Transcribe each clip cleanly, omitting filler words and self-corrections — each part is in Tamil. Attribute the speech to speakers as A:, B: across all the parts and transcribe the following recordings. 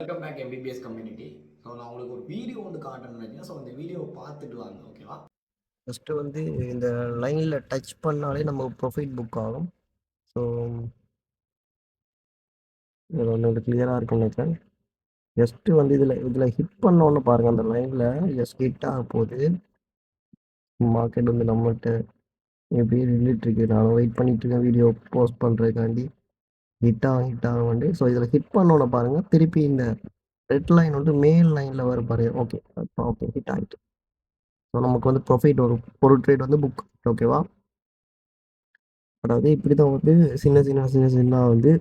A: Welcome back MBBS community. So நான் உங்களுக்கு ஒரு வீடியோ வந்து காட்டணும்னு நினைக்கிறேன். ஸோ அந்த வீடியோவை பார்த்துட்டு வாங்க, ஓகேவா?
B: ஃபஸ்ட்டு வந்து இந்த லைனில் டச் பண்ணாலே நமக்கு ப்ரொஃபைல் புக் ஆகும். ஸோ இது ஒன்று கிளியராக இருக்கும்னு நினைக்கிறேன். ஜஸ்ட்டு வந்து இதில் ஹிட் பண்ணோன்னு பாருங்கள், அந்த லைனில் ஜஸ்ட் ஹிட் ஆக போகுது. மார்க்கெட் வந்து நம்மகிட்ட எப்படி நின்றுட்டுருக்கு, நான் வெயிட் பண்ணிகிட்ருக்கேன் வீடியோ போஸ்ட் பண்ணுறதுக்காண்டி. ஹிட் ஆக வந்து ஸோ இதில் ஹிட் பண்ணோன்னு பாருங்கள், திருப்பி இந்த ரெட் லைன் வந்து மேல் லைனில் வர பாருங்க. ஓகே, ஓகே, ஹிட் ஆகிட்டு. ஸோ நமக்கு வந்து ப்ரொஃபைட் ஒரு ட்ரேட் வந்து புக், ஓகேவா? அதாவது இப்படி தான் வந்து சின்ன வந்து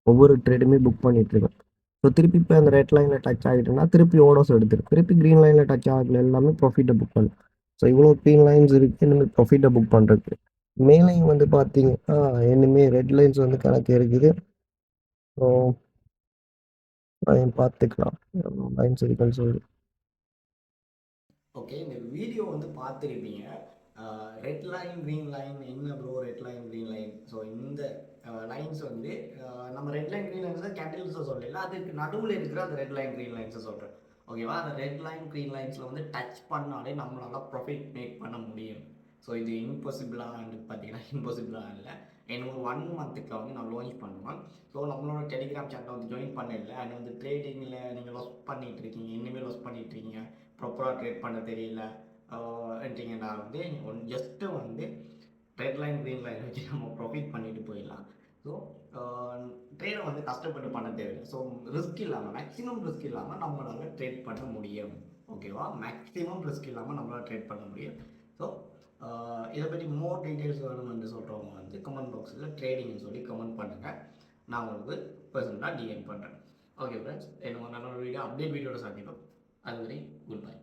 B: ஒவ்வொரு ட்ரேடுமே புக் பண்ணிகிட்ருக்கேன். ஸோ திருப்பி இப்போ அந்த ரெட் லைனில் டச் ஆகிட்டுன்னா திருப்பி ஓடோஸ் எடுத்துரு, திருப்பி க்ரீன் லைனில் டச் ஆகல எல்லாமே ப்ரொஃபிட்டை புக் பண்ணு. ஸோ இவ்வளோ க்ரீன் லைன்ஸ் இருக்குது இனிமேல் ப்ரொஃபிட்டை புக் பண்ணுறதுக்கு. மேலையும் வந்து பார்த்தீங்கன்னா இனிமேல் ரெட் லைன்ஸ் வந்து கணக்கு இருக்குது. ஸோ அதையும் பார்த்துக்கலாம், லைன்ஸ் இருக்குன்னு சொல்லி.
A: ஓகே, இந்த வீடியோ வந்து பார்த்துருப்பீங்க. ரெட் லைன் க்ரீன் லைன் என்ன bro, red line green line? So இந்த லைன்ஸ் வந்து நம்ம ரெட் லைன் க்ரீன் லைன்ஸை கேபிட்டல்ஸை சொல்லல, அதுக்கு நடுவில் இருக்கிற அந்த ரெட் லைன் க்ரீன் லைன்ஸை சொல்கிறேன், ஓகேவா? அந்த ரெட் லைன் க்ரீன் லைன்ஸில் வந்து டச் பண்ணாலே நம்மளால் ப்ராஃபிட் மேக் பண்ண முடியும். ஸோ இது இம்பாசிபிளாக பார்த்தீங்கன்னா இம்பாசிபிளாக இல்லை. இன்னும் 1 மந்த்துக்கு வந்து நான் லான்ச் பண்ணுவேன். ஸோ நம்மளோட டெலிகிராம் சேனலை வந்து ஜாயின் பண்ணல, அண்ட் வந்து ட்ரேடிங்கில் நீங்கள் லாஸ் பண்ணிகிட்டு இருக்கீங்க, இனிமேல் லாஸ் பண்ணிகிட்டு இருக்கீங்க, ப்ராப்பராக ட்ரேட் பண்ண தெரியல என்றீங்கன்னா வந்து ஜஸ்ட்டு வந்து ரெட் லைன் க்ரீன் லைன் வச்சு நம்ம ப்ராஃபிட் பண்ணிட்டு போயிடலாம். ஸோ ட்ரேடை வந்து கஷ்டப்பட்டு பண்ண தேவையில்லை. ஸோ ரிஸ்க் இல்லாமல், மேக்ஸிமம் ரிஸ்க் இல்லாமல் நம்மளால் ட்ரேட் பண்ண முடியும், ஓகேவா? மேக்ஸிமம் ரிஸ்க் இல்லாமல் நம்மளால் ட்ரேட் பண்ண முடியும். ஸோ இதை பற்றி மோர் டீட்டெயில்ஸ் வேணும்னு சொல்கிறவங்க வந்து கமெண்ட் பாக்ஸில் ட்ரேடிங்னு சொல்லி கமெண்ட் பண்ணுங்கள். நான் உங்களுக்கு பர்சனலாக டிஎம் பண்ணுறேன். ஓகே ஃப்ரெண்ட்ஸ், என்ன நல்ல வீடியோ அப்டேட் வீடியோட சந்திப்போம். அதுவரை குட் பை.